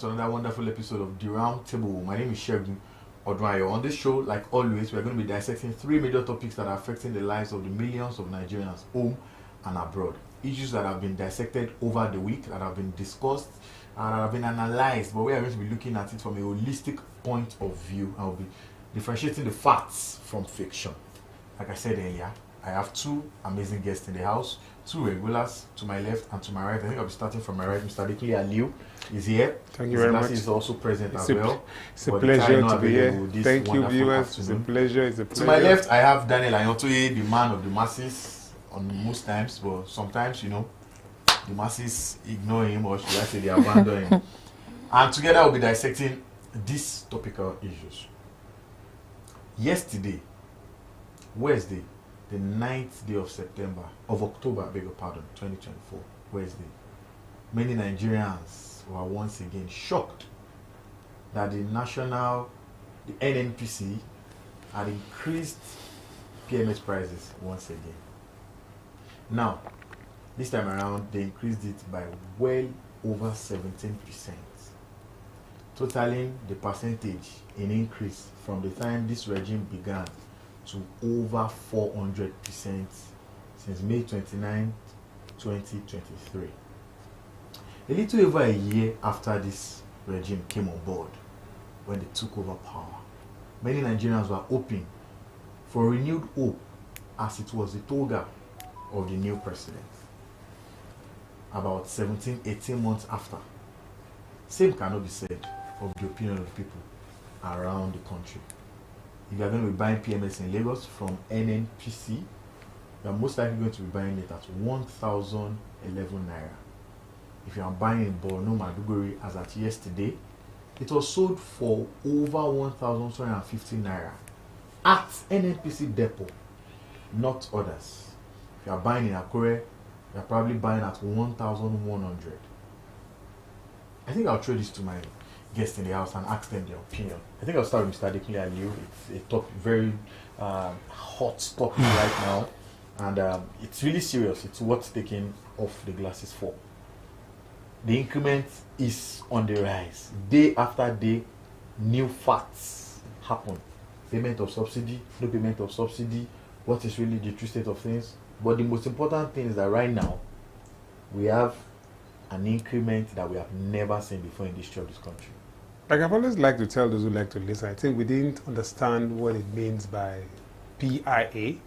to another wonderful episode of The Roundtable. My name is Shegun Odwayo. On this show, like always, we're going to be dissecting three major topics that are affecting the lives of the millions of Nigerians home and abroad. Issues that have been dissected over the week, that have been discussed, and that have been analyzed, but we are going to be looking at it from a holistic point of view. I'll be differentiating the facts from fiction. Like I said earlier, I have two amazing guests in the house, two regulars to my left and to my right. I think I'll be starting from my right. Mr. Dikli Aliu is here. Thank you very much. Is also present as well. It's a pleasure to be here. Thank you, viewers. It's a pleasure. It's a pleasure. To my left, I have Daniel Ayotoye, the man of the masses, on most times, but sometimes, you know, the masses ignore him, or should I say they abandon him. And together we'll be dissecting these topical issues. Yesterday, Wednesday, the 9th day of October, beg your pardon, 2024, Wednesday, many Nigerians were once again shocked that the NNPC had increased PMS prices once again. Now, this time around, they increased it by well over 17%, totaling the percentage in increase from the time this regime began to over 400% since May 29, 2023. A little over a year after this regime came on board, when they took over power, many Nigerians were hoping for renewed hope, as it was the toga of the new president. About 17-18 months after, same cannot be said of the opinion of people around the country. If you are going to be buying PMS in Lagos from NNPC, you are most likely going to be buying it at 1,011 naira. If you are buying in Borno, Maduguri, as at yesterday, it was sold for over 1,250 naira at NNPC depot, not others. If you are buying in Akure, you are probably buying at 1,100. I think I'll throw this to my guests in the house and ask them their opinion. I think I'll start with Mr. Dikli Aliu. It's a very hot topic right now, and it's really serious. It's worth taking off the glasses for. The increment is on the rise. Day after day, new facts happen. Payment of subsidy, no payment of subsidy, what is really the true state of things. But the most important thing is that right now, we have an increment that we have never seen before in the history of this country. Like I've always liked to tell those who like to listen, I think we didn't understand what it means by PIA.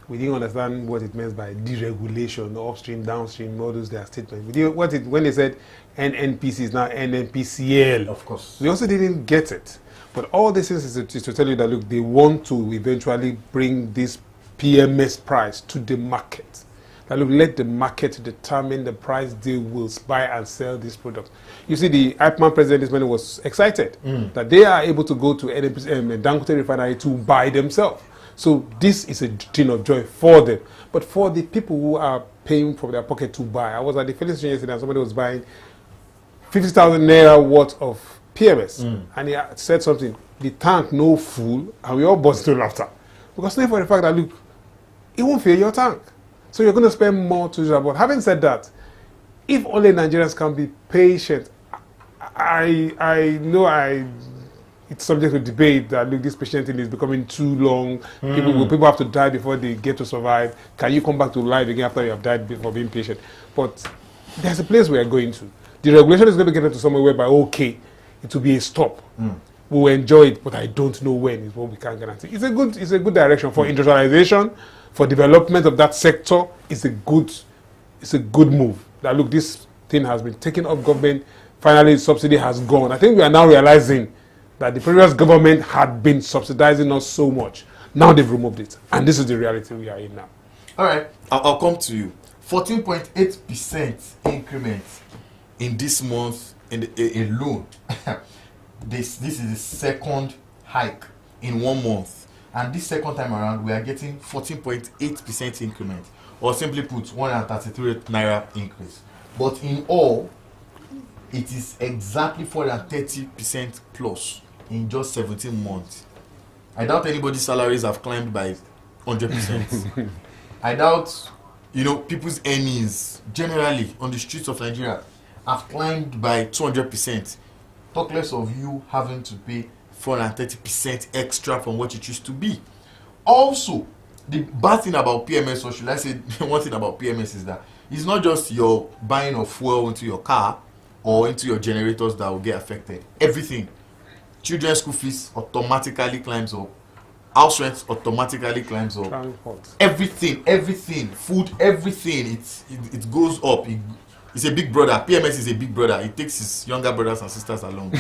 We didn't understand what it meant by deregulation, upstream, downstream, all those their statements. We didn't, when they said NNPC is now NNPCL. Of course. We also didn't get it. But all this is to tell you that, look, they want to eventually bring this PMS price to the market. That, look, let the market determine the price they will buy and sell these products. You see, the IPMAN president this morning was excited that they are able to go to NNPC, Dangote refinery to buy themselves. So this is a thing of joy for them. But for the people who are paying from their pocket to buy, I was at the filling station yesterday and somebody was buying 50,000 naira worth of PMS. And he said something, the tank no full, and we all burst into laughter. Because now for the fact that, look, it won't fill your tank. So you're going to spend more to do. But having said that, if only Nigerians can be patient, I know it's subject to debate that, look, this patient thing is becoming too long. People have to die before they get to survive. Can you come back to life again after you have died before being patient? But there's a place we are going to. The regulation is going to get into somewhere whereby, okay, it will be a stop. We'll enjoy it, but I don't know when is what we can't guarantee. It's a good direction for industrialization, for development of that sector. It's a good move. That, look, this thing has been taken off government. Finally, subsidy has gone. I think we are now realizing that the previous government had been subsidizing us so much. Now they've removed it, and this is the reality we are in now. All right, I'll come to you. 14.8% increment in this month alone. This is the second hike in 1 month, and this second time around we are getting 14.8% increment, or simply put, 133 naira increase. But in all, it is exactly 430% plus in just 17 months. I doubt anybody's salaries have climbed by 100%. I doubt, people's earnings generally on the streets of Nigeria have climbed by 200%. Talk less of you having to pay 430% extra from what it used to be. Also, the bad thing about PMS, or should I say one thing about PMS, is that it's not just your buying of fuel into your car or into your generators that will get affected. Everything. Children's school fees automatically climbs up. House rent automatically climbs up. Everything, food, everything, it goes up. It's a big brother. PMS is a big brother. It takes his younger brothers and sisters along.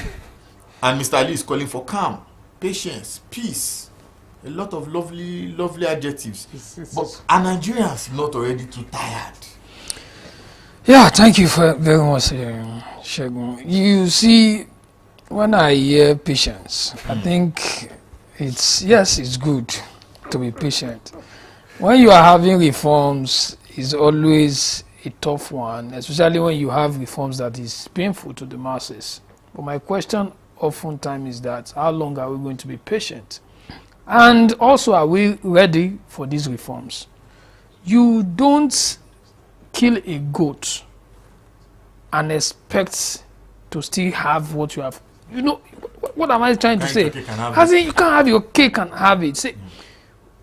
And Mr. Ali is calling for calm, patience, peace. A lot of lovely adjectives. But are Nigerians not already too tired? Yeah, thank you very much, Shegun. You see, when I hear patience, I think it's good to be patient. When you are having reforms, it's always a tough one, especially when you have reforms that is painful to the masses. But my question oftentimes is that how long are we going to be patient? And also, are we ready for these reforms? You don't kill a goat and expect to still have what you have. You know, what am I trying to say? As in, you can't have your cake and have it. See,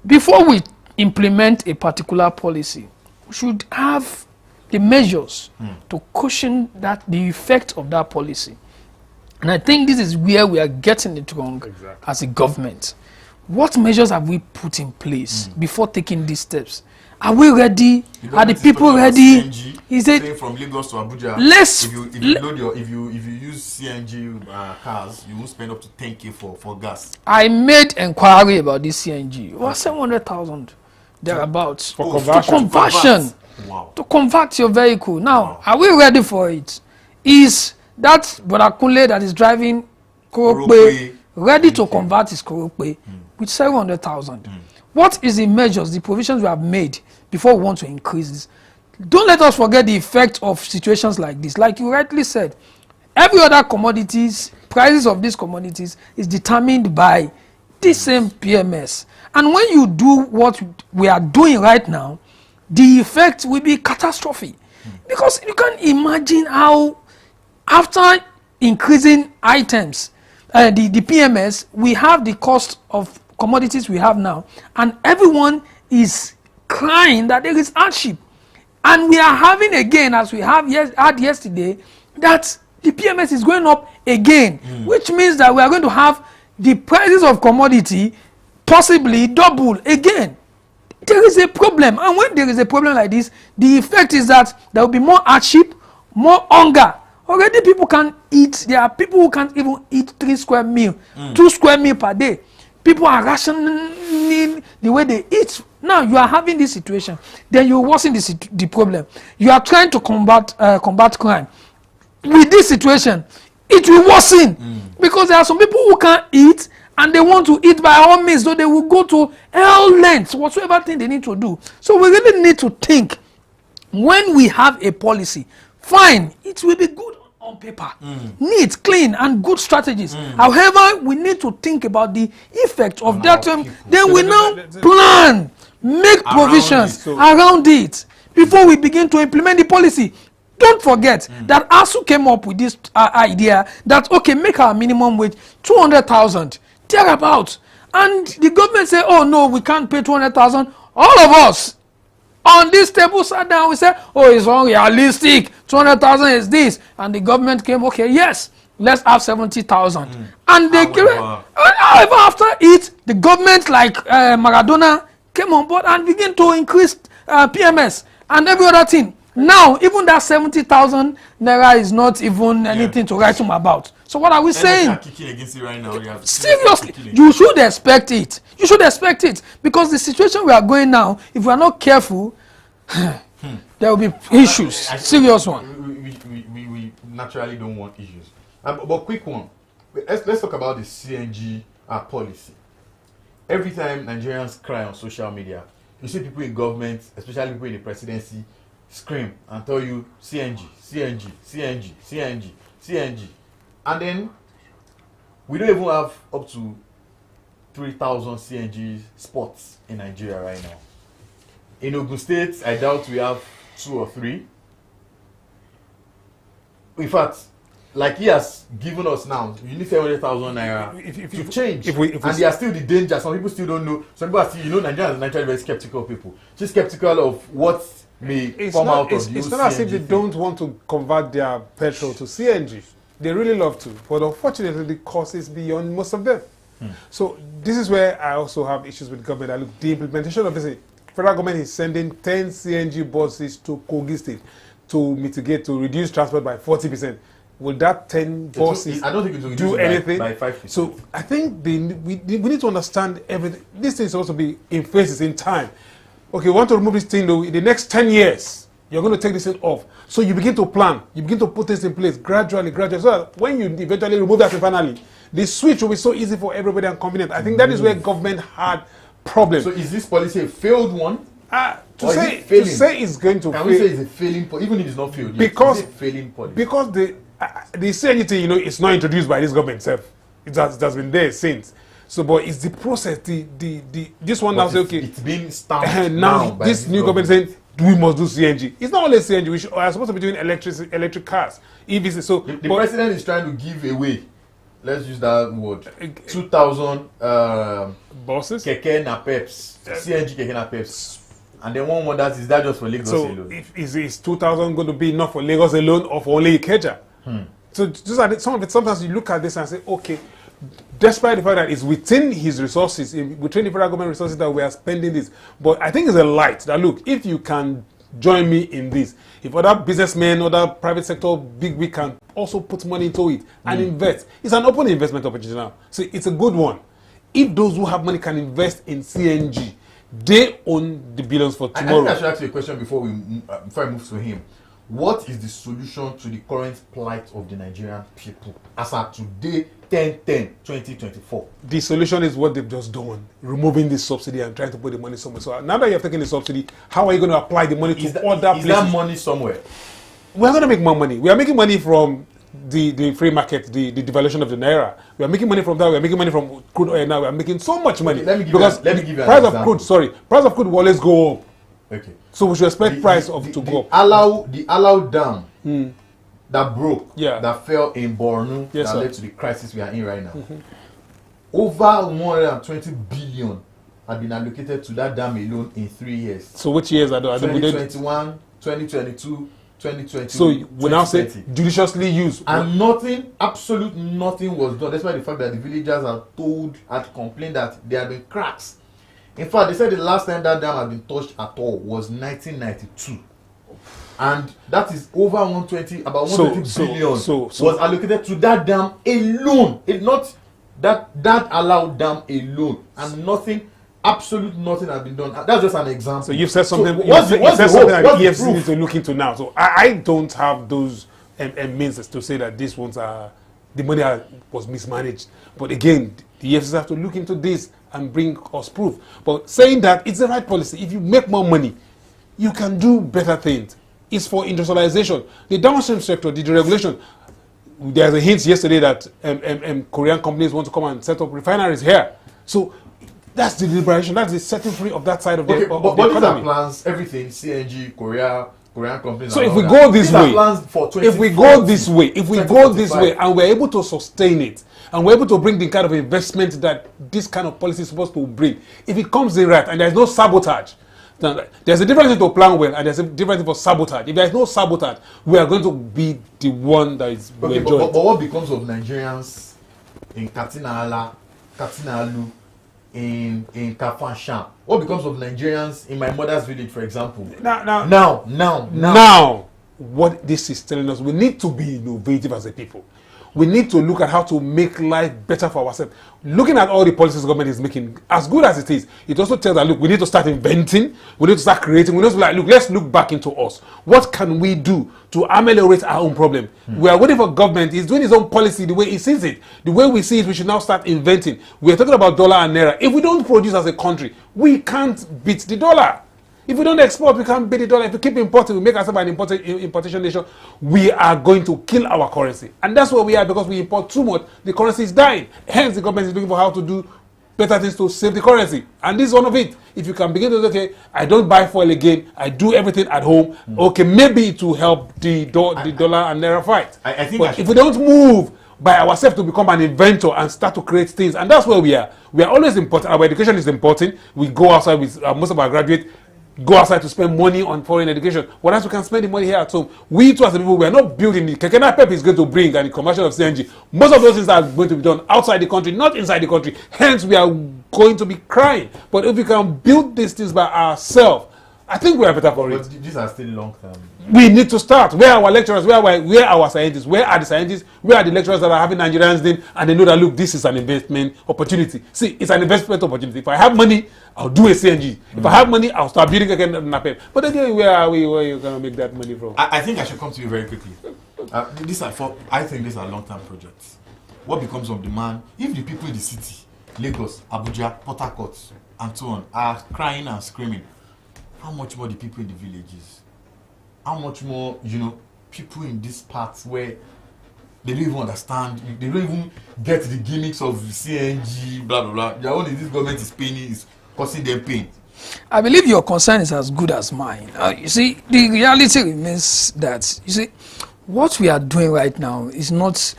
before we implement a particular policy, we should have the measures to cushion the effect of that policy. And I think this is where we are getting it wrong as a government. What measures have we put in place before taking these steps? Are we ready? Are the people ready? CNG, is it from Lagos to Abuja? If you use CNG cars, you will spend up to 10K for gas. I made inquiry about this CNG. It was 700,000 thereabouts for conversion. Wow. To convert your vehicle. Now, are we ready for it? Is that Brother Kunle that is driving Korope ready to convert his Korope with 700,000? What is the measures, the provisions we have made before we want to increase this? Don't let us forget the effect of situations like this. Like you rightly said, every other commodities, prices of these commodities is determined by the same PMS. And when you do what we are doing right now, the effect will be catastrophic. Because you can imagine how after increasing items, the PMS, we have the cost of commodities we have now, and everyone is crying that there is hardship. And we are having again, as we had yesterday, that the PMS is going up again, which means that we are going to have the prices of commodity possibly double again. There is a problem, and when there is a problem like this, the effect is that there will be more hardship, more hunger. Already people can eat. There are people who can't even eat 3 square meal, 2 square meal per day. People are rationing the way they eat. Now you are having this situation, then you worsen the problem. You are trying to combat crime. With this situation, it will worsen because there are some people who can't eat and they want to eat by all means, so they will go to all lengths, whatsoever thing they need to do. So we really need to think, when we have a policy, fine, it will be good on paper, neat, clean, and good strategies. However, we need to think about the effect of that. Then we now plan, make provisions around it before we begin to implement the policy. Don't forget that ASU came up with this idea that, okay, make our minimum wage 200,000, thereabouts. And the government said, oh no, we can't pay 200,000. All of us on this table sat down, we said, oh, it's unrealistic, 200,000 is this. And the government came, okay, yes, let's have 70,000. And they gave it. However, after it, the government, like Maradona, came on board and began to increase PMS and every other thing. Now, even that 70,000 naira is not even anything to write home about. So what are we saying? Kicking against it right now. Seriously, you should expect it. You should expect it, because the situation we are going now, if we are not careful, there will be issues, serious one. We naturally don't want issues. But quick one, let's talk about the CNG policy. Every time Nigerians cry on social media, you see people in government, especially people in the presidency, scream and tell you CNG, CNG, CNG, CNG, CNG. And then we don't even have up to 3,000 CNG spots in Nigeria right now. In Ogun State, I doubt we have 2 or 3. in fact, like he has given us now, you need 700,000 naira to change. And there are still the danger. Some people still don't know. Some people are still, Nigerians are naturally very skeptical people. Just skeptical of what may come out of the It's not as if they don't want to convert their petrol to CNG. They really love to. But unfortunately, the cost is beyond most of them. So this is where I also have issues with government. I look, the implementation of this, federal government is sending 10 CNG buses to Kogi State to reduce transport by 40%. Will that 10 buses I don't think it will do anything? By 5%. So I think we need to understand everything. This thing is supposed to be in phases, in time. Okay, we want to remove this thing though. In the next 10 years, you're going to take this thing off. So you begin to plan. You begin to put this in place gradually. So that when you eventually remove that finally, the switch will be so easy for everybody and convenient. I think that is where government had problems. So is this policy a failed one? To say it's going to fail. Can we say it's a failing policy, even if it's not failed? Because it's a failing policy. Because the CNG thing, it's not introduced by this government itself. It has been there since. So, but it's the process. This one now say okay. It's being stamped now. This new government saying we must do CNG. It's not only CNG. We are supposed to be doing electric cars. EVs. So the president is trying to give away. Let's use that word. 2,000 buses. Keke na peps. CNG keke na peps. And then one more is that just for Lagos alone? So is 2,000 going to be enough for Lagos alone or for only Ikeja? So just some of it, sometimes you look at this and say, okay, despite the fact that it's within his resources, within the federal government resources that we are spending this, but I think it's a light that look, if you can join me in this, if other businessmen, other private sector, we can also put money into it and invest. It's an open investment opportunity now. So it's a good one. If those who have money can invest in CNG, they own the billions for tomorrow. I think I should ask you a question before I move to him. What is the solution to the current plight of the Nigerian people as at today, 10/10/2024? The solution is what they've just done, removing the subsidy and trying to put the money somewhere. So now that you have taken the subsidy, how are you going to apply the money to other places? Is that money somewhere? We're going to make more money. We are making money from the free market, the devaluation of the naira. We are making money from that. We are making money from crude oil now. We are making so much money. Okay, let me give you an example. Price of crude will always go up. Okay. So we should expect price to go up. The Allow Dam that broke, that fell in Borno, that led to the crisis we are in right now. Over 120 billion have been allocated to that dam alone in 3 years. So which years are those? 2021, 2022, 2020. So we now say judiciously used. And nothing, absolute nothing was done. Despite the fact that the villagers had complained that there had been cracks. In fact, they said the last time that dam had been touched at all was 1992. And that is over 120, about 120 billion was allocated to that dam alone. Not that allowed dam alone. And nothing, absolute nothing has been done. That's just an example. So you've said something, so what's something that EFCC needs to look into now. So I don't have those means to say that these ones are, the money was mismanaged. But again, the EFCC have to look into this and bring us proof. But saying that it's the right policy. If you make more money, you can do better things. It's for industrialization. The downstream sector, the deregulation. There's a hint yesterday that Korean companies want to come and set up refineries here. So that's the liberation. That's the setting free of that side of the economy. But these are plans, everything, CNG, Korean companies. So if we go this way, if we go this way, and we're able to sustain it, and we're able to bring the kind of investment that this kind of policy is supposed to bring, if it comes in right and there's no sabotage, then there's a difference to plan well and there's a difference for sabotage. If there's no sabotage, we are going to be the one that is enjoying. But what becomes of Nigerians in Katina Alu, in Kafanshan? What becomes of Nigerians in my mother's village, for example? Now, what this is telling us, we need to be innovative as a people. We need to look at how to make life better for ourselves. Looking at all the policies the government is making, as good as it is, it also tells that, look, we need to start inventing, we need to start creating, we need to look, let's look back into us. What can we do to ameliorate our own problem? We are waiting for government. He's doing his own policy the way he sees it. The way we see it, we should now start inventing. We are talking about dollar and naira. If we don't produce as a country, we can't beat the dollar. If we don't export, we can't beat the dollar. If we keep importing, we make ourselves an importation nation, we are going to kill our currency. And that's where we are, because we import too much. The currency is dying. Hence, the government is looking for how to do better things to save the currency. And this is one of it. If you can begin to say, okay, I don't buy fuel again, I do everything at home, okay, maybe it will help the dollar and naira fight. I think but if we don't move by ourselves to become an inventor and start to create things, and that's where we are. We are always important. Our education is important. We go outside with most of our graduates, go outside to spend money on foreign education. Whereas we can spend the money here at home. We too as a people, we are not building the Kekena Pep is going to bring and the conversion of CNG. Most of those things are going to be done outside the country, not inside the country. Hence, we are going to be crying. But if we can build these things by ourselves, I think we are better for it. But these are still long term. We need to start. Where are our lecturers? Where are our scientists? Where are the scientists? Where are the lecturers that are having Nigerians in? And they know that, look, this is an investment opportunity. See, it's an investment opportunity. If I have money, I'll do a CNG. If I have money, I'll start building again NAPEP. But again, where are we? Where are you going to make that money from? I think I should come to you very quickly. I think these are long-term projects. What becomes of the man if the people in the city, Lagos, Abuja, Port Harcourt, and so on, are crying and screaming? How much more the people in the villages? How much more, people in these parts where they don't even understand, they don't even get the gimmicks of CNG, blah, blah, blah. Their only this government is paying, is causing them pain. I believe your concern is as good as mine. You see, the reality remains that, what we are doing right now is not,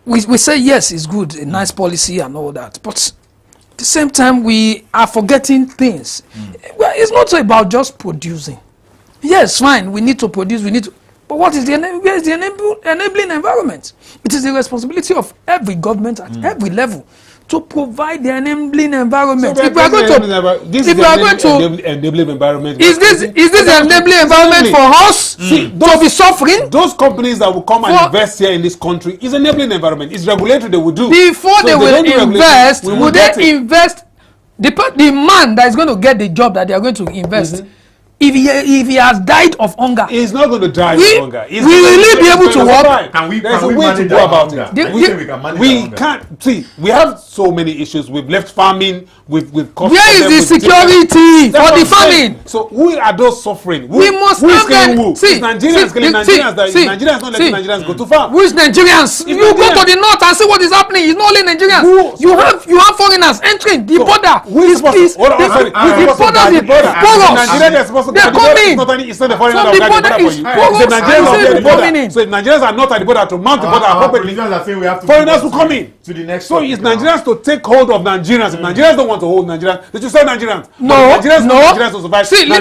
we say yes, it's good, a nice policy and all that, but at the same time, we are forgetting things. Well, it's not about just producing. Yes, fine, we need to produce, but what is where is the enabling environment? It is the responsibility of every government at every level to provide the enabling environment. So if we are going to enabling environment, is this the enabling environment for us to be suffering? Those companies that will come and invest here in this country is enabling environment. It's regulatory they will do. Before they will invest, will they invest? The man that is going to get the job that they are going to invest, if he has died of hunger, he's not going to die of hunger. We will be able to work. There's a way to go about it. We can't see. We have so many issues. We've left farming. We've where is the security for the farming? So who are those suffering? We must who is killing who? See, Nigerians killing Nigerians. Nigerians not letting Nigerians go too far. Who is Nigerians? You go to the north and see what is happening. It's not only Nigerians. You have foreigners entering the border. Who is supposed to? The border is porous. They're coming. It's not the foreigner that will guide the border for you. So if Nigerians are not at the border to mount the border appropriately, foreigners will come in. So it's Nigerians to take hold of Nigerians. If Nigerians don't want to hold Nigerians, they should sell Nigerians. No. Nigerians to survive. See, I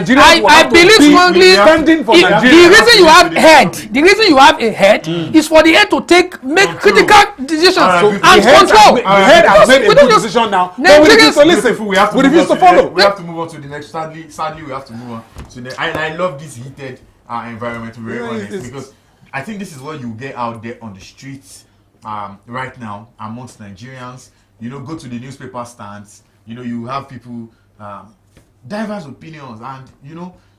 believe strongly the reason you have a head is for the head to make critical decisions and control. The head has made a good decision now. But we refuse to listen. We refuse to follow. We have to move on to the next. Sadly, we have to move on. And I love this heated environment, to be very honest, because I think this is what you get out there on the streets right now amongst Nigerians. Go to the newspaper stands. You have people, diverse opinions, and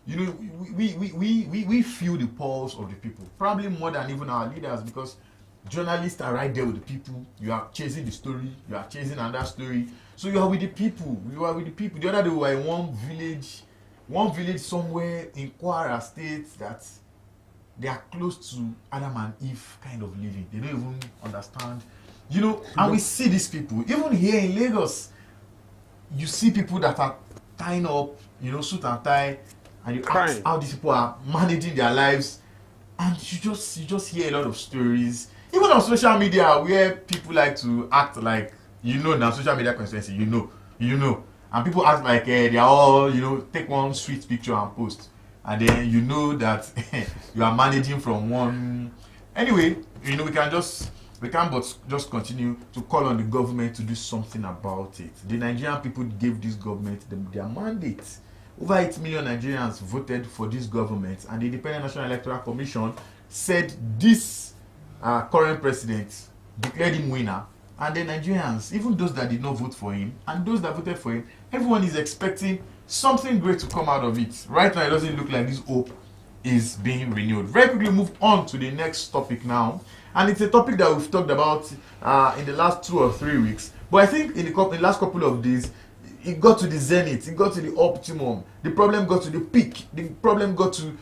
we feel the pulse of the people, probably more than even our leaders, because journalists are right there with the people. You are chasing the story. You are chasing another story. So you are with the people. The other day we were in one village somewhere in Kwara State that they are close to Adam and Eve kind of living. They don't even understand. And we see these people. Even here in Lagos, you see people that are tying up, suit and tie, and you ask how these people are managing their lives, and you just hear a lot of stories. Even on social media, where people like to act like, now social media consistency, and people act like they are all, take one sweet picture and post, and then that you are managing from one. Anyway, we can't but just continue to call on the government to do something about it. The Nigerian people gave this government their mandate. Over 8 million Nigerians voted for this government, and the Independent National Electoral Commission said this current president declared him winner. And the Nigerians, even those that did not vote for him and those that voted for him, everyone is expecting something great to come out of it. Right now, it doesn't look like this hope is being renewed. Very quickly move on to the next topic now. And it's a topic that we've talked about in the last 2 or 3 weeks. But I think in the last couple of days, it got to the zenith, it got to the optimum. The problem got to the peak. The problem got to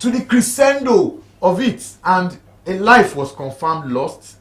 the crescendo of it. And a life was confirmed lost.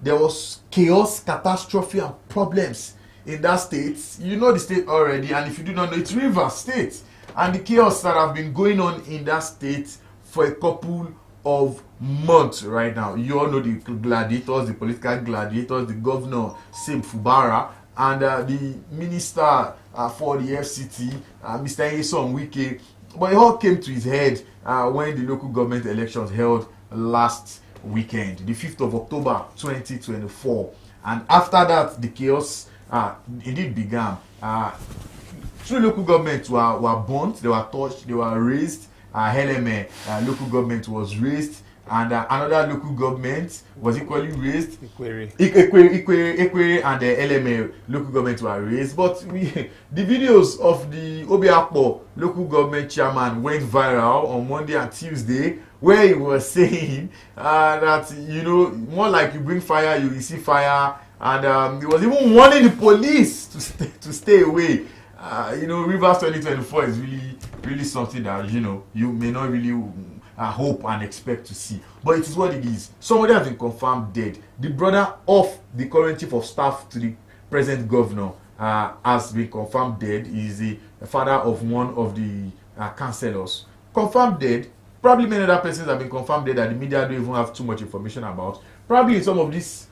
there was chaos, catastrophe, and problems in that state. You know the state already, and if you do not know, it's Rivers State. And the chaos that have been going on in that state for a couple of months right now. You all know the gladiators, the political gladiators, the governor, Sim Fubara, and the minister for the FCT, Mr. Nyesom Wike. But it all came to his head when the local government elections held last weekend, the 5th of October 2024. And after that, the chaos indeed began. Three local governments were burnt, they were touched, they were razed. Heleme local government was razed, and another local government was equally razed. Ikwere and the LMA local government were razed. But the videos of the Obiakpo local government chairman went viral on Monday and Tuesday, where he was saying that, you know, more like you bring fire, you receive fire, and he was even warning the police to stay away. You know, Rivers 2024 is really something that, you know, you may not really hope and expect to see. But it is what it is. Somebody has been confirmed dead. The brother of the current chief of staff to the present governor has been confirmed dead. He is the father of one of the councillors. Confirmed dead. Probably many other persons have been confirmed dead that the media don't even have too much information about. Probably in some of these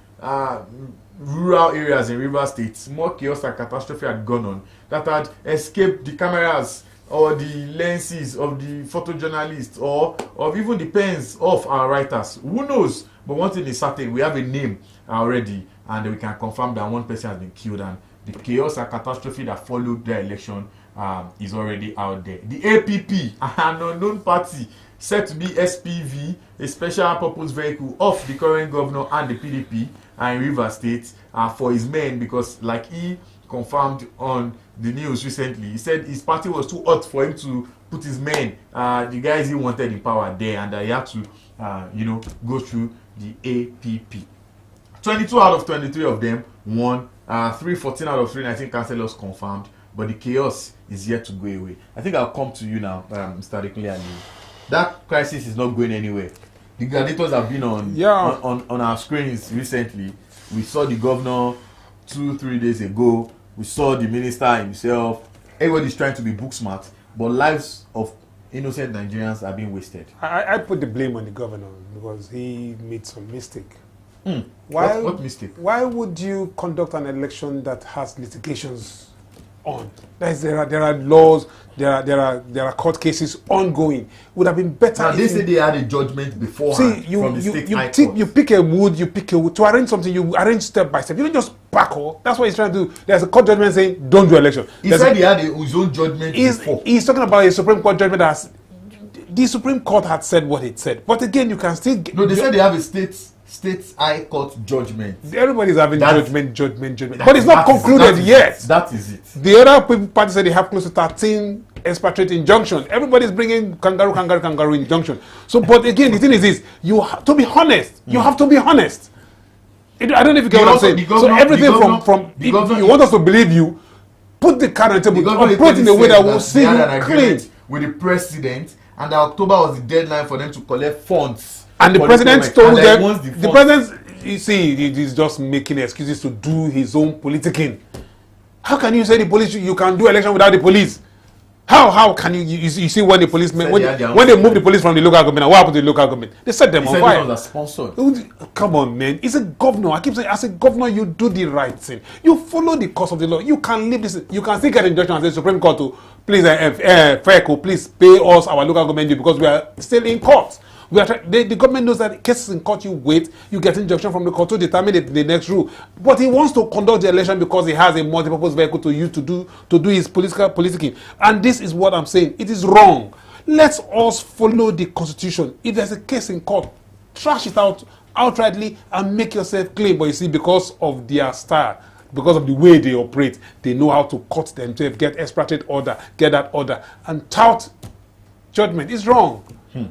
rural areas in Rivers State, more chaos and catastrophe had gone on that had escaped the cameras or the lenses of the photojournalists or of even the pens of our writers. Who knows? But one thing is certain, we have a name already, and we can confirm that one person has been killed, and the chaos and catastrophe that followed the election is already out there. The APP, an unknown party, said to be SPV, a special purpose vehicle of the current governor and the PDP in Rivers State for his men, because like he confirmed on the news recently, he said his party was too hot for him to put his men, the guys he wanted in power there, and he had to, you know, go through the APP. 22 out of 23 of them won, 14 out of 319 councillors confirmed, but the chaos is yet to go away. I think I'll come to you now, Mr. Adekunle. That crisis is not going anywhere. The gladiators have been on our screens recently. We saw the governor 2-3 days ago. We saw the minister himself. Everybody's trying to be book smart, but lives of innocent Nigerians are being wasted. I put the blame on the governor because he made some mistake. What mistake? Why would you conduct an election that has litigations on? There are laws, there are court cases ongoing. Would have been better. Now, they say they had a judgment beforehand. See, from the state high court. you pick a wood to arrange something. You arrange step by step. You don't just back all. That's what he's trying to do. There's a court judgment saying don't do election. He said he had his own judgment before. He's talking about a Supreme Court judgment that the Supreme Court had said what it said. But again, you can still no. They said they have a state high court judgment. Everybody's having judgment. But it's not concluded yet. That is it. The other party said they have close to 13 expatriate injunction. Everybody's bringing kangaroo injunction. So, but again, the thing is this: you have to be honest. You have to be honest. I don't know if you get what I'm saying. So everything from if you want us to believe you, put the card on the table, approach in a way that will see you clean. With the president, and October was the deadline for them to collect funds. And the president told them, the president, you see, he's just making excuses to do his own politicking. How can you say the police, you can do election without the police? How can you see when the policemen, when they move the police from the local government, what happened to the local government? They set them on fire. Sponsored. Come on, man. It's a governor. I keep saying, as a governor, you do the right thing. You follow the course of the law. You can leave this. You can still get injunction and say, Supreme Court to, please, FECO, please pay us our local government due because we are still in court. The government knows that cases in court, you wait, you get injunction from the court to determine the next rule. But he wants to conduct the election because he has a multi-purpose vehicle to use to do his politicking. And this is what I'm saying. It is wrong. Let us follow the constitution. If there's a case in court, trash it out outrightly and make yourself clean. But you see, because of their style, because of the way they operate, they know how to cut themselves, get expatriate order, get that order, and tout judgment. It's wrong.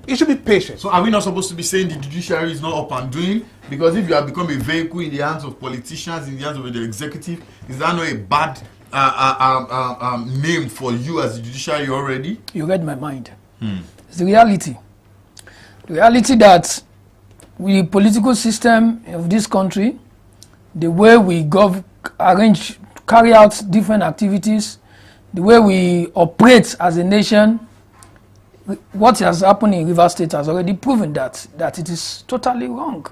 It should be patient. So are we not supposed to be saying the judiciary is not up and doing? Because if you have become a vehicle in the hands of politicians, in the hands of the executive, is that not a bad name for you as the judiciary already? You read my mind. It's the reality. The reality that the political system of this country the way we carry out different activities, the way we operate as a nation. What has happened in Rivers State has already proven that it is totally wrong.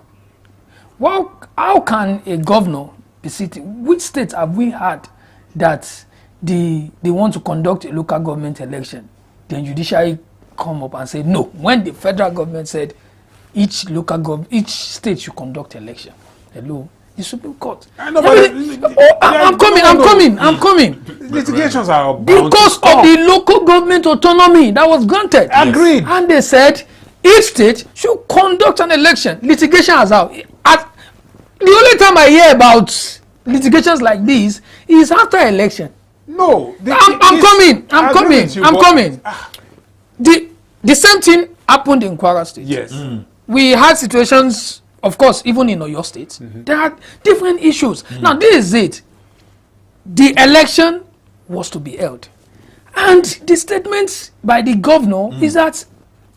Well, how can a governor be sitting? Which state have we had that they want to conduct a local government election? Then judiciary come up and say no. When the federal government said each state should conduct election. Hello. The Supreme Court. I'm coming. Litigations are because of the local government autonomy that was granted. Agreed. And they said each state should conduct an election. Litigation has out. The only time I hear about litigations like this is after election. No, I'm coming. The same thing happened in Kwara State. Yes. We had situations. Of course, even in Oyo State, there are different issues. Now, this is it. The election was to be held. And the statement by the governor is that,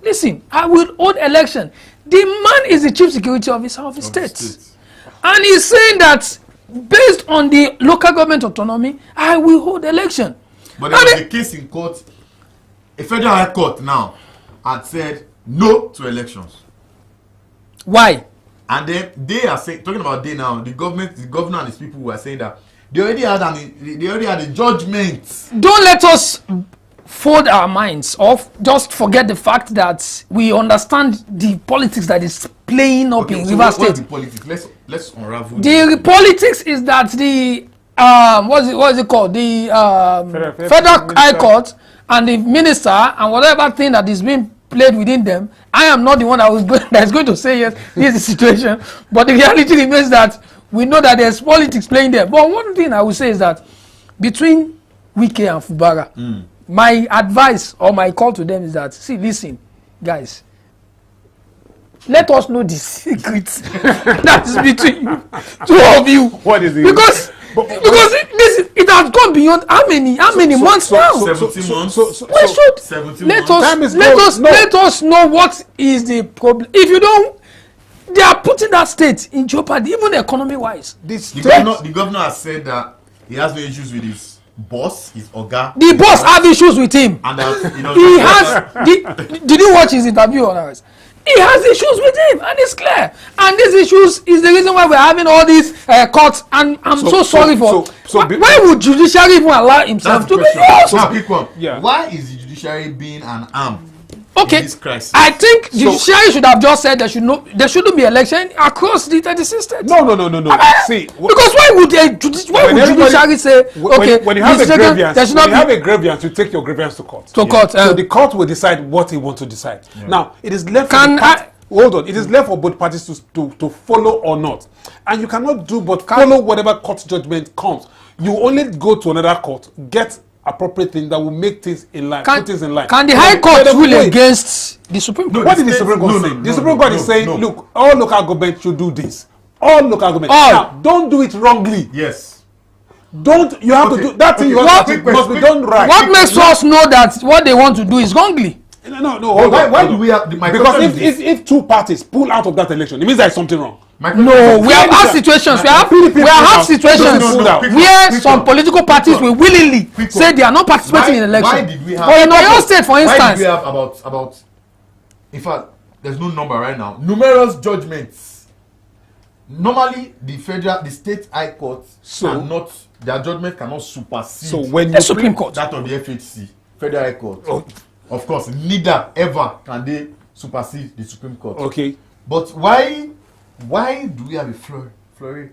listen, I will hold election. The man is the chief security officer of the state. And he's saying that based on the local government autonomy, I will hold election. But there was a case in court, a federal high court now had said no to elections. Why? And then they are saying, talking about they now, the governor and his people were saying that they already had a judgment. Don't let us fold our minds off. Just forget the fact that we understand the politics that is playing up in Rivers State. What's the politics? Let's unravel. The politics is that the what is it called? The federal high court and the minister and whatever thing that is being played within them. I am not the one that is going to say yes, this is the situation. But the reality remains that we know that there's politics playing there. But one thing I would say is that between Wike and Fubara, my advice or my call to them is that, see, listen, guys, let us know the secrets that is between you, two of you. What is it? Because it has gone beyond how many months now? 17 months. We should let us know what is the problem. If you don't, they are putting that state in jeopardy, even economy-wise. The governor has said that he has no issues with his boss, his oga. The boss have issues with him. And that, he has. Did you watch his interview on Unrest? He has issues with him, and it's clear. And these issues is the reason why we're having all these courts. And I'm so sorry for. Why would judiciary even allow himself to be used? Yeah. Why is the judiciary being an arm? Okay, in this crisis? I think the judiciary should have just said there shouldn't be election across the 36 states. No. See, because why would judiciary say okay? When you have a grievance, you take your grievance to court. So the court will decide what he wants to decide. Yeah. Now it is left. It is left for both parties to follow or not, and you cannot do but follow whatever court judgment comes. You only go to another court, get appropriate thing that will make things in line, put things in line. Can the High Court rule against the Supreme Court? What did the Supreme Court say? The Supreme Court is saying, look, all local government should do this. All local government. Now, don't do it wrongly. Yes. You have to do that thing. Must be done right. What makes us know that what they want to do is wrongly? No. Why do we have? Because if two parties pull out of that election, it means there is something wrong. No, we have had situations. We have had situations where some political parties will willingly say they are not participating in election. Why did we have? But in Oyo State, for instance, why did we have about? In fact, there's no number right now. Numerous judgments. Normally, the state high court their judgment cannot supersede. So when the Supreme Court, that of the FHC, federal high court. Oh. Of course, neither ever can they supersede the Supreme Court. Okay. But why do we have a flurry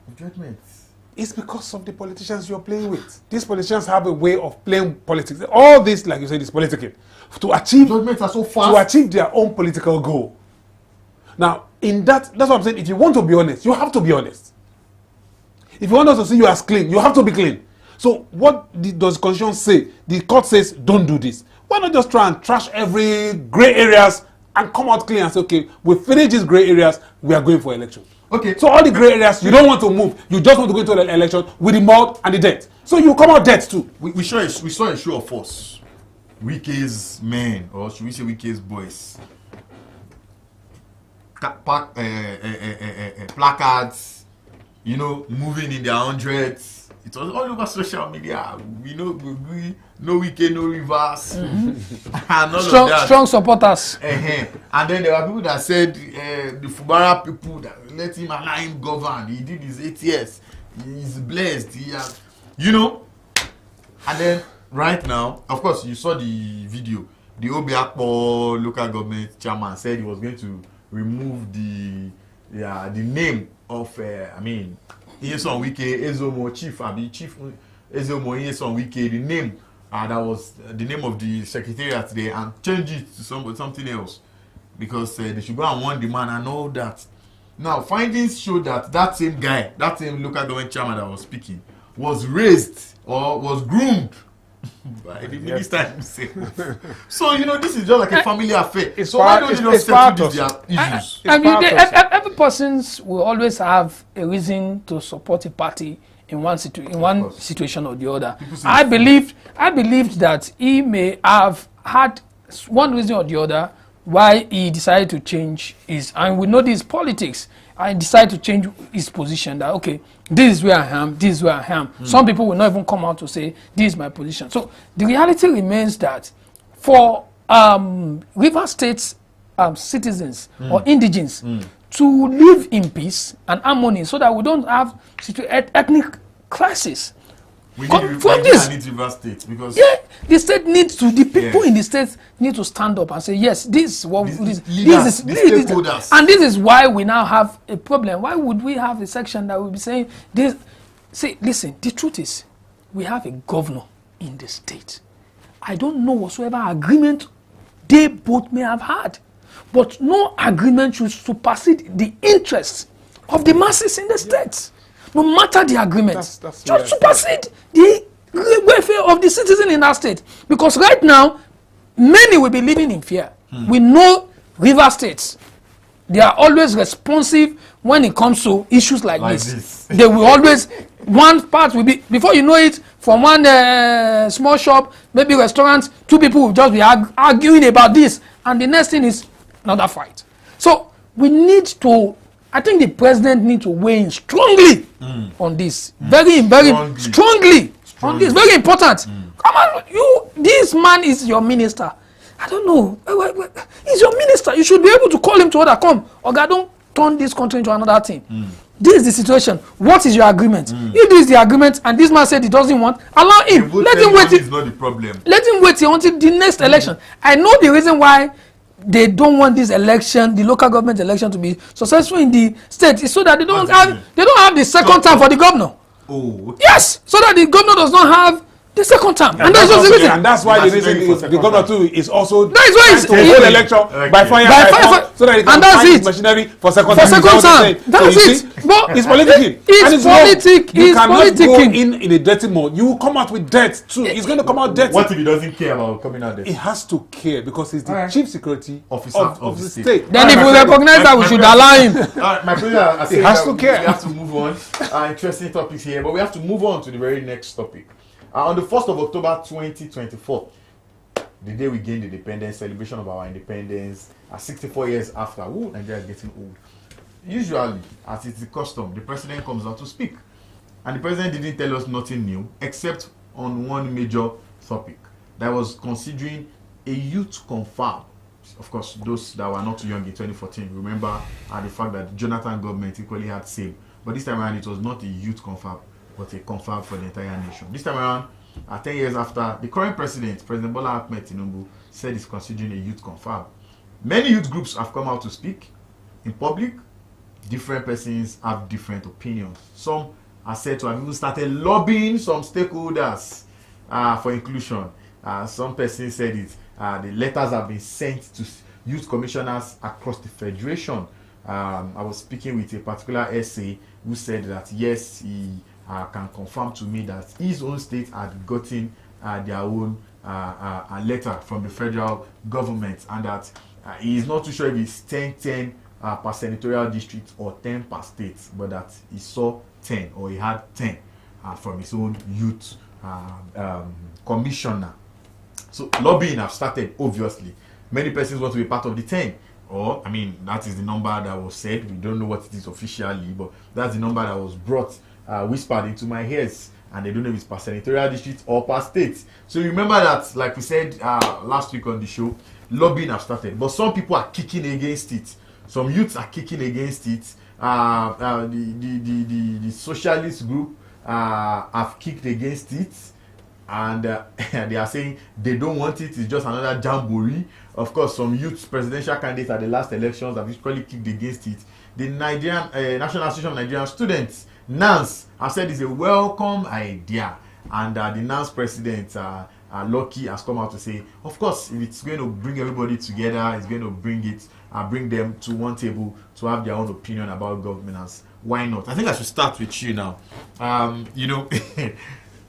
of judgments? It's because of the politicians you're playing with. These politicians have a way of playing politics. All this, like you said, is political. To achieve judgments are so fast. To achieve their own political goal. Now, that's what I'm saying. If you want to be honest, you have to be honest. If you want us to see you as clean, you have to be clean. So what does the Constitution say? The court says, don't do this. Why not just try and trash every grey areas and come out clean and say, okay, we finish these grey areas, we are going for election. Okay. So all the grey areas, you don't want to move. You just want to go into the election with the mud and the debt. So you come out debt too. We saw a show of force. Wike's men, or should we say Wike's boys? Placards, you know, moving in their hundreds. It was all over social media. We know Wike, no reverse. And all of that. Strong supporters. And then there were people that said the Fubara people that let him allow him govern. He did his 8 years. He's blessed. He has, you know. And then right now, of course, you saw the video. The Obiakpo local government chairman said he was going to remove the name of Nyesom Wike Ezomo Chief Ezomo Nyesom Wike, the name that was the name of the secretariat there, and change it to something else because they should go and warn the man and all that. Now findings show that same guy, that same local government chairman that was speaking, was raised or was groomed by the minister himself. So you know this is just like a family affair. So why don't you just settle these issues? Every person will always have a reason to support a party in one situation or the other. I believed that he may have had one reason or the other why he decided to change his, and we know this politics. I decided to change his position that, okay, this is where I am, this is where I am. Some people will not even come out to say, this is my position. So the reality remains that for River State's citizens or indigenes to live in peace and harmony so that we don't have ethnic crisis. We need River State because the state needs to, the people in the state need to stand up and say, yes, this is what this is, and this is why we now have a problem. Why would we have a section that will be saying this? See, listen, the truth is, we have a governor in the state. I don't know whatsoever agreement they both may have had, but no agreement should supersede the interests of the masses in the state. No matter the agreement, just supersede the welfare of the citizen in that state. Because right now, many will be living in fear. We know river states, they are always responsive when it comes to issues like this. They will always, one part will be, before you know it, from one small shop, maybe restaurant, two people will just be arguing about this. And the next thing is another fight. So we need to, I think the president needs to weigh in strongly on this. Very strongly on this. Very important. Come on, this man is your minister. I don't know. He's your minister. You should be able to call him to order. Come, Oga, don't turn this country into another thing. This is the situation. What is your agreement? If this is the agreement and this man said he doesn't want, allow him. Let him wait. Is not the problem. Let him wait until the next election. I know the reason why they don't want this election, the local government election, to be successful in the state is so that they don't have the second term for the governor. Oh, okay. Yes, so that the governor does not have the second term, and that's just the reason. And that's why the reason is the governor too is also that is why it's to hold election by fire, so that he can find his machinery for second term. That's it. But it's politicking. It's politic. You cannot go in a dirty mode. You will come out with debt too. He's going to come out dirty. What if he doesn't care about coming out there? He has to care because he's the chief security officer of the state. Then if we recognize that, we should allow him. My brother, he has to care. We have to move on. Interesting topics here, but we have to move on to the very next topic. On the 1st of October 2024, the day we gained independence, celebration of our independence, 64 years after. Ooh, Nigeria is getting old. Usually, as it's the custom, the president comes out to speak. And the president didn't tell us nothing new, except on one major topic that was considering a youth confab. Of course, those that were not too young in 2014 remember the fact that Jonathan government equally had same. But this time around, it was not a youth confab, but a confab for the entire nation. This time around, 10 years after, the current president, President Bola Ahmed Tinubu, said he's considering a youth confab. Many youth groups have come out to speak in public. Different persons have different opinions. Some are said to have even started lobbying some stakeholders for inclusion. Some persons said it. The letters have been sent to youth commissioners across the federation. I was speaking with a particular SA who said that yes, he can confirm to me that his own state had gotten their own letter from the federal government, and that he is not too sure if it's 10 per senatorial district or 10 per state, but that he saw 10 or he had 10 from his own youth commissioner. So lobbying have started, obviously. Many persons want to be part of the 10. or I mean, that is the number that was said. We don't know what it is officially, but that's the number that was brought, whispered into my ears, and they don't know if it's per senatorial district or per state. So you remember that, like we said last week on the show, lobbying has started, but some people are kicking against it. Some youths are kicking against it. The socialist group have kicked against it, and they are saying they don't want it. It's just another jamboree. Of course, some youth presidential candidates at the last elections have usually kicked against it. The Nigerian National Association of Nigerian Students, NANS, have said it's a welcome idea, and the NANS president, Lucky, has come out to say, of course, if it's going to bring everybody together, it's going to bring them to one table to have their own opinion about governance. Why not? I think I should start with you now.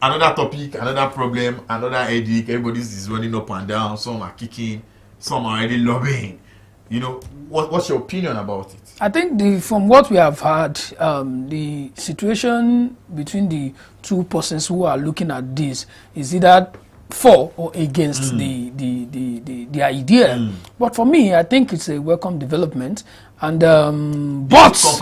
Another topic, another problem, another headache. Everybody is running up and down. Some are kicking, some are already lobbying. What's your opinion about it? I think from what we have heard, the situation between the two persons who are looking at this is either for or against the idea. But for me, I think it's a welcome development. And yes,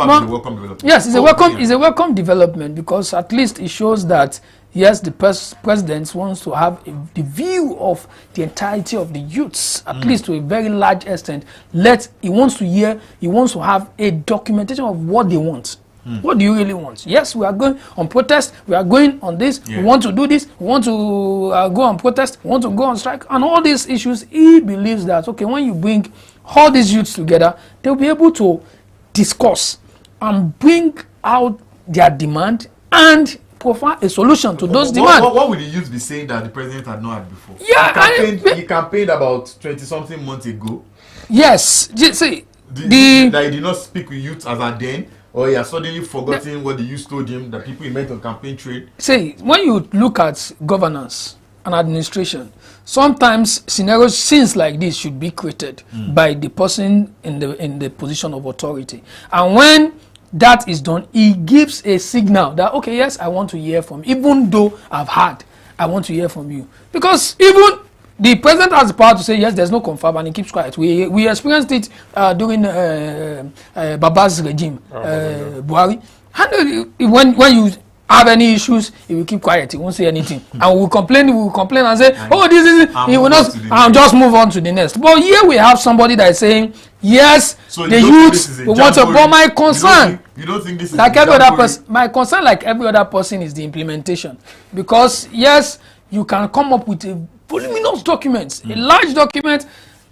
it's a welcome development, because at least it shows that yes, the president wants to have the view of the entirety of the youths, at least to a very large extent. He wants to have a documentation of what they want. What do you really want? Yes, we are going on protest. We are going on this. Yeah. We want to do this. We want to go on protest. We want to go on strike. And all these issues, he believes that, okay, when you bring all these youths together, they'll be able to discuss and bring out their demand and provide a solution to those demands. What would the youth be saying that the president had not had before? Yeah, he campaigned about 20-something months ago. Yes. See, that he did not speak with youth as at then. Or he has suddenly forgotten what the youth told him, that people he met on campaign trail. See, when you look at governance and administration, sometimes scenes like this should be created by the person in the position of authority. And when that is done, he gives a signal that, okay, yes, I want to hear from you. Even though I've heard, I want to hear from you. Because even the president has the power to say, yes, there's no confab, and he keeps quiet. We experienced it during Baba's regime, Buhari. And when you have any issues, he will keep quiet. He won't say anything. And we will complain and say, oh, this is it. He will not, and just move on to the next. But here we have somebody that is saying, yes, so the youth want to, but my concern, you don't think this is like every other person, my concern, like every other person, is the implementation. Because, yes, you can come up with a voluminous documents, a large document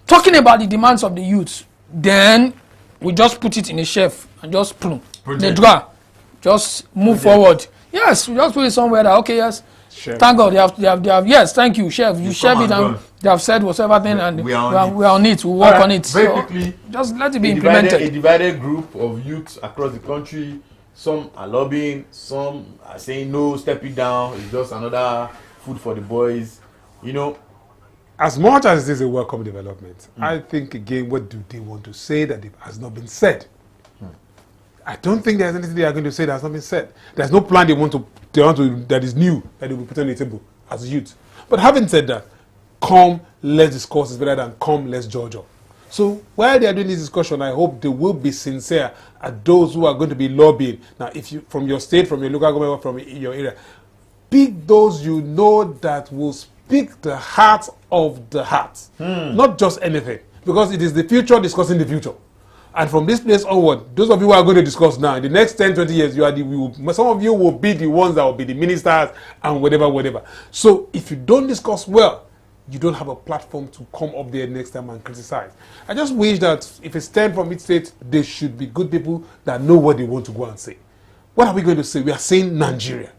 talking about the demands of the youth. Then we just put it in a shelf and just the drawer. Just move forward. Yes, we just put it somewhere that, okay, yes, chef. Thank God, they have yes, thank you, chef. You chef it and they have said whatever thing, and we are on it. We work on it. Very quickly, just let it be implemented. A divided group of youths across the country. Some are lobbying, some are saying no, step it down. It's just another food for the boys. As much as it is a welcome development, I think again, what do they want to say that has not been said? I don't think there's anything they are going to say that has not been said. There's no plan they want to that is new that they will put on the table as youth. But having said that, come, let's discuss is better than come, let's judge up. So while they are doing this discussion, I hope they will be sincere at those who are going to be lobbying. Now, if you, from your state, from your local government, from your area, pick those you know that will speak the heart of the heart. Not just anything. Because it is the future discussing the future. And from this place onward, those of you who are going to discuss now, in the next 10, 20 years, some of you will be the ones that will be the ministers and whatever. So if you don't discuss well, you don't have a platform to come up there next time and criticize. I just wish that if it's 10 from each state, there should be good people that know what they want to go and say. What are we going to say? We are saying Nigeria.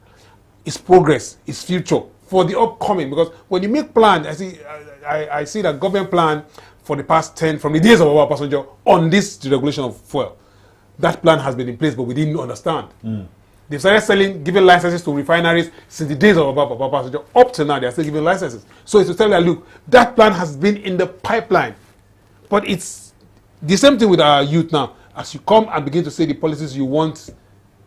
It's progress, it's future for the upcoming. Because when you make plans, I see that government plan for the past 10, from the days of our passenger, on this deregulation of fuel. That plan has been in place, but we didn't understand. They've started giving licenses to refineries since the days of our passenger. Up to now, they are still giving licenses. So it's to tell you, look, that plan has been in the pipeline. But it's the same thing with our youth now. As you come and begin to say the policies you want,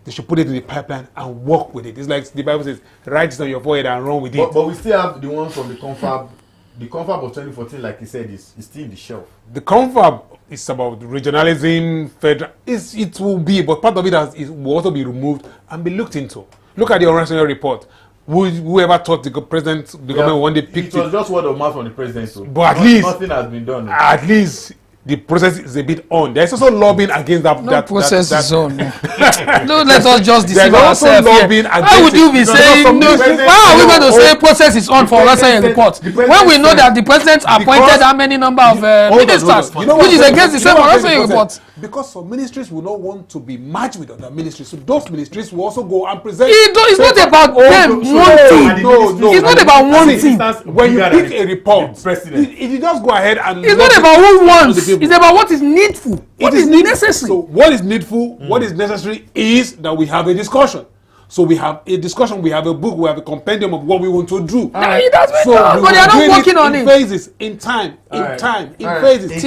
they should put it in the pipeline and work with it. It's like the Bible says, write it on your forehead and run with it. But we still have the ones from the confab the confab of 2014, like you said, is still in the shelf. The confab is about regionalism, federal. It will be, but part of it will also be removed and be looked into. Look at the Unrest report. Whoever thought the government one day picked it was just word of mouth from the president. So but at least nothing has been done. At least the process is a bit on. There's also lobbying against that. No process is on. No, let us just deceive ourselves. Why would you be saying no? Why are we going to say process is on for Razed report when we know that the president appointed how many number of ministers, which is against the same Razed report? Because some ministries will not want to be matched with other ministries, so those ministries will also go and present. It's not about them wanting. No, it's not about wanting. When you pick a report, if you just go ahead and it's not about who wants. It's about what is needful. What is necessary. So what is needful, what is necessary is that we have a discussion. So we have a discussion, we have a book, we have a compendium of what we want to do. But they are not working on it. In phases, in phases.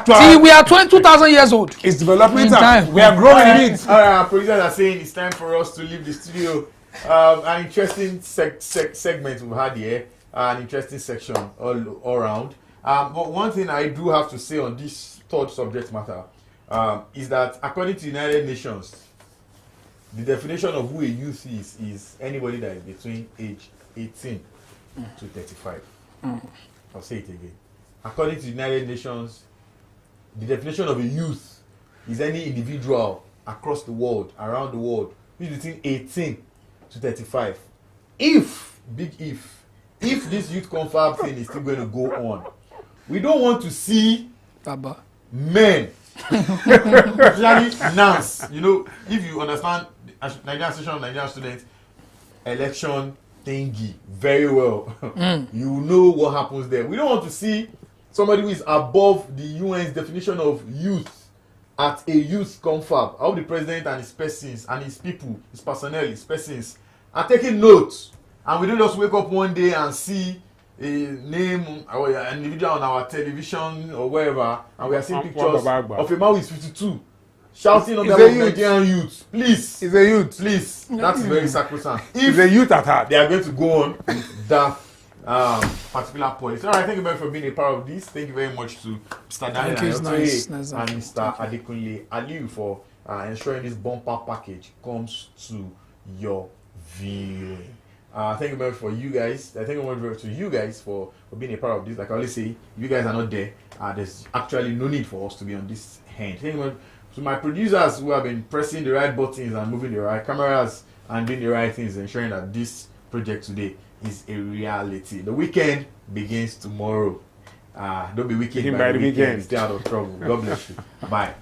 Till we are 2,000 years old. It's development time. We are growing in it. Our producers are saying it's time for us to leave the studio. An interesting segment we've had here. An interesting section all around. But one thing I do have to say on this third subject matter is that according to the United Nations, the definition of who a youth is anybody that is between age 18 to 35. I'll say it again. According to the United Nations, the definition of a youth is any individual across the world, around the world, who is between 18 to 35. If this youth confab thing is still going to go on, we don't want to see men, especially NANS. You know, if you understand Nigerian Association of Nigerian Students election thingy very well, you know what happens there. We don't want to see somebody who is above the UN's definition of youth at a youth confab. I hope the president and his persons and his people, his personnel, his persons are taking notes, and we don't just wake up one day and see a name or an individual on our television or wherever, and we are seeing pictures of a man who is 52 shouting on the Nigerian youth. Please, it's a youth. Please, that's very sacrosanct. If a youth at heart, they are going to go on with that particular point. All right, thank you very much for being a part of this. Thank you very much to Mr. Daniel and Mr. Adekunle Aliu for ensuring this bumper package comes to your viewing. Thank you very much for you guys. Thank you very much to you guys for being a part of this. Like I always say, if you guys are not there, there's actually no need for us to be on this hand. Thank you very much to my producers who have been pressing the right buttons and moving the right cameras and doing the right things, ensuring that this project today is a reality. The weekend begins tomorrow. Don't be wicked by the weekend. Stay out of trouble. God bless you. Bye.